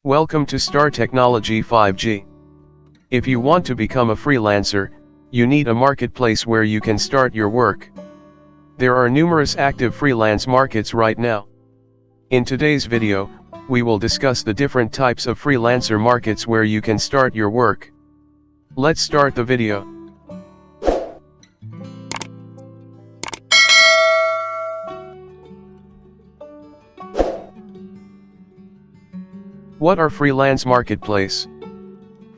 Welcome to Star Technology 5G. If you want to become a freelancer, you need a marketplace where you can start your work. There are numerous active freelance markets right now. In today's video, we will discuss the different types of freelancer markets where you can start your work. Let's start the video. What are freelance marketplace?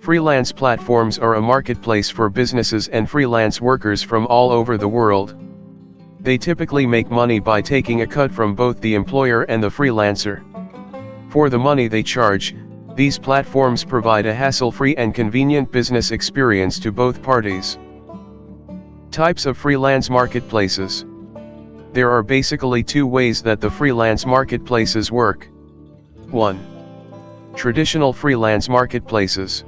Freelance platforms are a marketplace for businesses and freelance workers from all over the world. They typically make money by taking a cut from both the employer and the freelancer. For the money they charge, these platforms provide a hassle-free and convenient business experience to both parties. Types of freelance marketplaces. There are basically two ways that the freelance marketplaces work. 1. Traditional freelance marketplaces.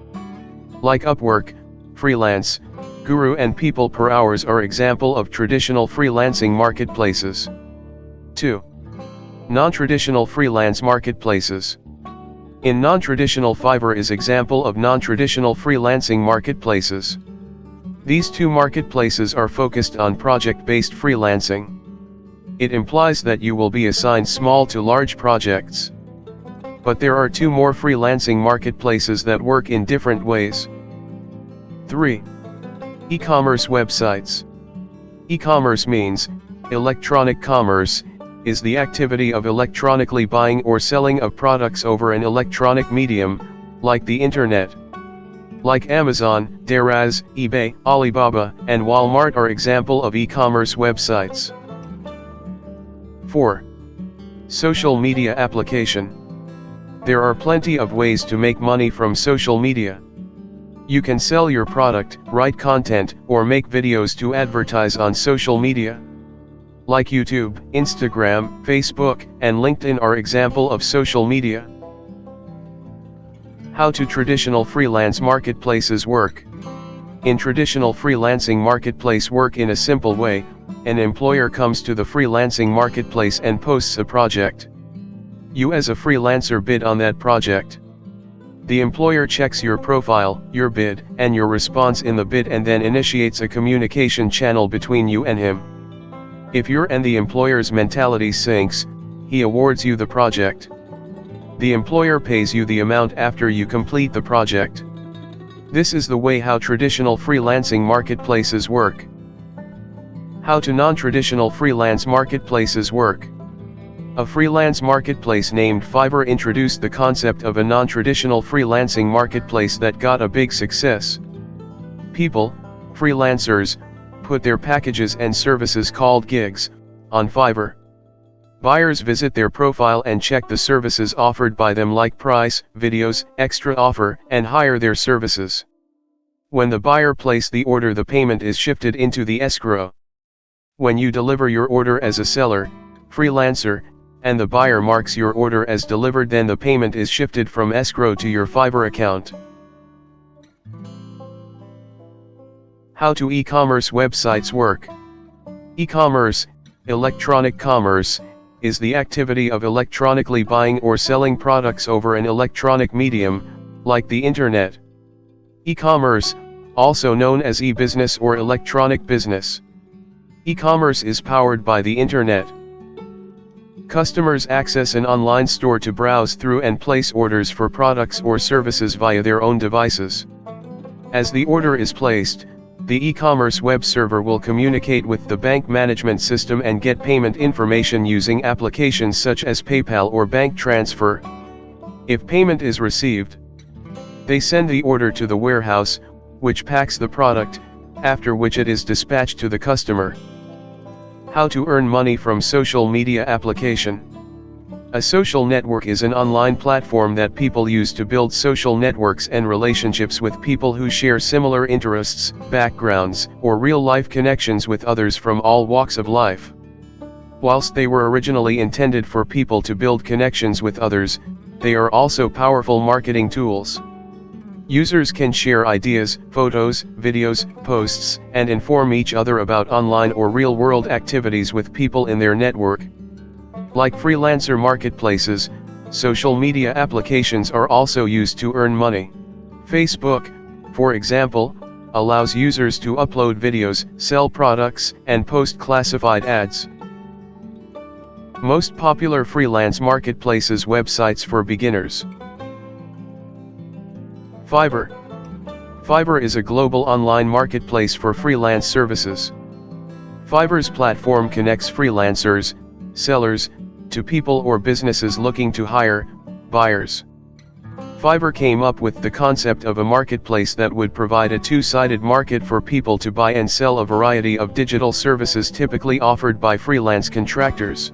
Like Upwork, Freelance, Guru and People Per Hours are example of traditional freelancing marketplaces. 2. Non-traditional freelance marketplaces. In non-traditional, Fiverr is example of non-traditional freelancing marketplaces. These two marketplaces are focused on project-based freelancing. It implies that you will be assigned small to large projects. But there are two more freelancing marketplaces that work in different ways. 3. E-commerce websites. E-commerce means, electronic commerce, is the activity of electronically buying or selling of products over an electronic medium, like the internet. Like Amazon, Daraz, eBay, Alibaba, and Walmart are example of e-commerce websites. 4. Social media application. There are plenty of ways to make money from social media. You can sell your product, write content, or make videos to advertise on social media. Like YouTube, Instagram, Facebook, and LinkedIn are example of social media. How do traditional freelance marketplaces work? In traditional freelancing marketplace work in a simple way, an employer comes to the freelancing marketplace and posts a project. You as a freelancer bid on that project. The employer checks your profile, your bid, and your response in the bid and then initiates a communication channel between you and him. If your and the employer's mentality syncs, he awards you the project. The employer pays you the amount after you complete the project. This is the way how traditional freelancing marketplaces work. How do non-traditional freelance marketplaces work? A freelance marketplace named Fiverr introduced the concept of a non-traditional freelancing marketplace that got a big success. People, freelancers, put their packages and services called gigs on Fiverr. Buyers visit their profile and check the services offered by them like price, videos, extra offer, and hire their services. When the buyer places the order, the payment is shifted into the escrow. When you deliver your order as a seller, freelancer, and the buyer marks your order as delivered, then the payment is shifted from escrow to your Fiverr account. How do e-commerce websites work? E-commerce, electronic commerce, is the activity of electronically buying or selling products over an electronic medium, like the internet. E-commerce, also known as e-business or electronic business. E-commerce is powered by the internet. Customers access an online store to browse through and place orders for products or services via their own devices. As the order is placed, the e-commerce web server will communicate with the bank management system and get payment information using applications such as PayPal or bank transfer. If payment is received, they send the order to the warehouse, which packs the product, after which it is dispatched to the customer. How to earn money from social media application. A social network is an online platform that people use to build social networks and relationships with people who share similar interests, backgrounds, or real-life connections with others from all walks of life. Whilst they were originally intended for people to build connections with others, they are also powerful marketing tools. Users can share ideas, photos, videos, posts, and inform each other about online or real-world activities with people in their network. Like freelancer marketplaces, Social media applications are also used to earn money. Facebook, for example, allows users to upload videos, sell products, and post classified ads. Most popular freelance marketplaces websites for beginners. Fiverr. Fiverr is a global online marketplace for freelance services. Fiverr's platform connects freelancers, sellers, to people or businesses looking to hire buyers. Fiverr came up with the concept of a marketplace that would provide a two-sided market for people to buy and sell a variety of digital services typically offered by freelance contractors.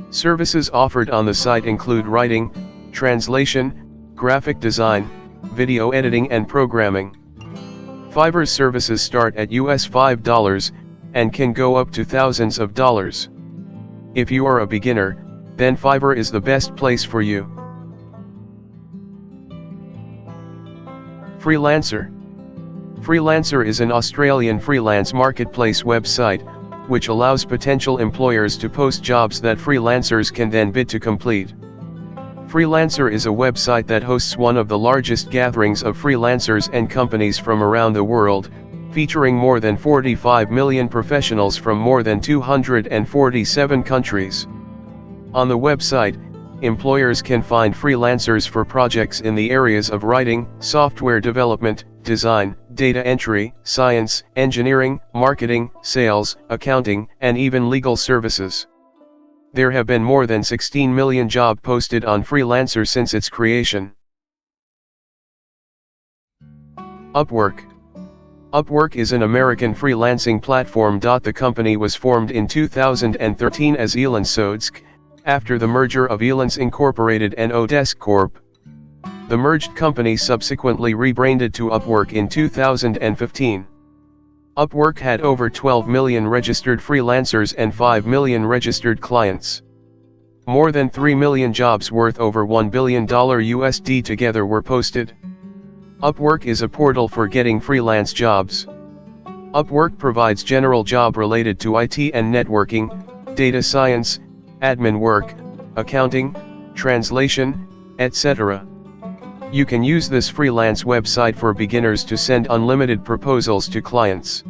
Services offered on the site include writing, translation, graphic design, video editing and programming. Fiverr's services start at $5 and can go up to thousands of dollars. If you are a beginner, then Fiverr is the best place for you. Freelancer. Freelancer is an Australian freelance marketplace website, which allows potential employers to post jobs that freelancers can then bid to complete. Freelancer is a website that hosts one of the largest gatherings of freelancers and companies from around the world, featuring more than 45 million professionals from more than 247 countries. On the website, employers can find freelancers for projects in the areas of writing, software development, design, data entry, science, engineering, marketing, sales, accounting, and even legal services. There have been more than 16 million jobs posted on Freelancer since its creation. Upwork. Upwork is an American freelancing platform. The company was formed in 2013 as Elance Sodsk, after the merger of Elance Incorporated and Odesk Corp. The merged company subsequently rebranded to Upwork in 2015. Upwork had over 12 million registered freelancers and 5 million registered clients. More than 3 million jobs worth over $1 billion USD together were posted. Upwork is a portal for getting freelance jobs. Upwork provides general job related to IT and networking, data science, admin work, accounting, translation, etc. You can use this freelance website for beginners to send unlimited proposals to clients.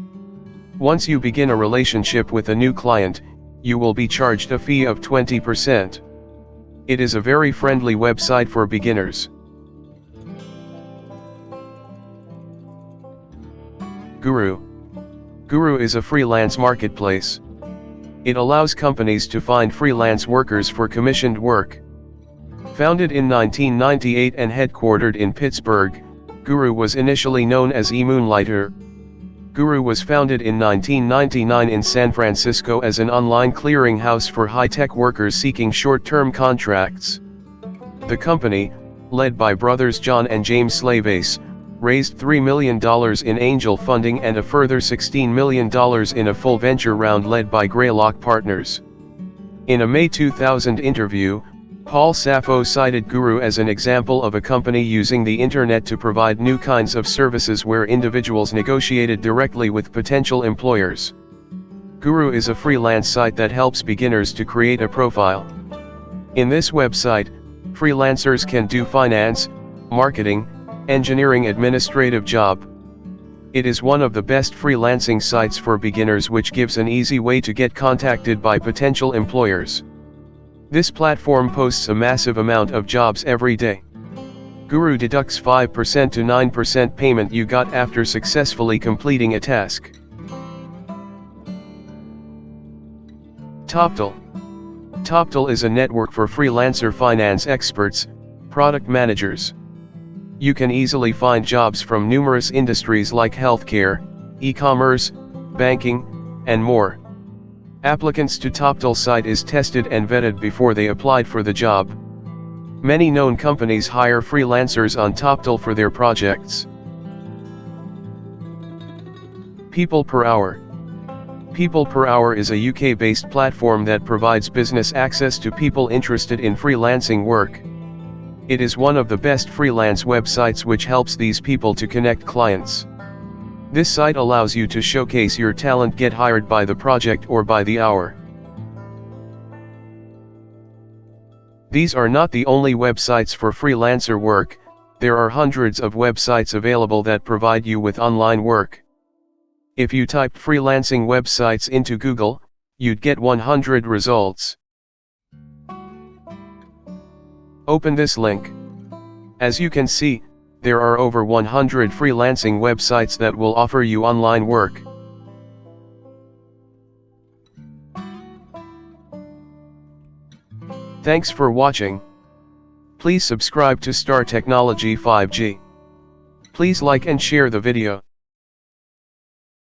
Once you begin a relationship with a new client, you will be charged a fee of 20%. It is a very friendly website for beginners. Guru. Guru is a freelance marketplace. It allows companies to find freelance workers for commissioned work. Founded in 1998 and headquartered in Pittsburgh, Guru was initially known as eMoonlighter. Guru was founded in 1999 in San Francisco as an online clearinghouse for high-tech workers seeking short-term contracts. The company, led by brothers John and James Slavase, raised $3 million in angel funding and a further $16 million in a full venture round led by Greylock Partners. In a May 2000 interview, Paul Sappho cited Guru as an example of a company using the internet to provide new kinds of services where individuals negotiated directly with potential employers. Guru is a freelance site that helps beginners to create a profile. In this website, freelancers can do finance, marketing, engineering, administrative job. It is one of the best freelancing sites for beginners, which gives an easy way to get contacted by potential employers. This platform posts a massive amount of jobs every day. Guru deducts 5% to 9% payment you got after successfully completing a task. Toptal. Toptal is a network for freelancer finance experts, product managers. You can easily find jobs from numerous industries like healthcare, e-commerce, banking, and more. Applicants to Toptal site is tested and vetted before they applied for the job. Many known companies hire freelancers on Toptal for their projects. People Per Hour. People Per Hour is a UK-based platform that provides business access to people interested in freelancing work. It is one of the best freelance websites which helps these people to connect clients. This site allows you to showcase your talent, get hired by the project or by the hour. These are not the only websites for freelancer work. There are hundreds of websites available that provide you with online work. If you typed freelancing websites into Google, you'd get 100 results. Open this link. As you can see, there are over 100 freelancing websites that will offer you online work. Thanks for watching. Please subscribe to Star Technology 5G. Please like and share the video.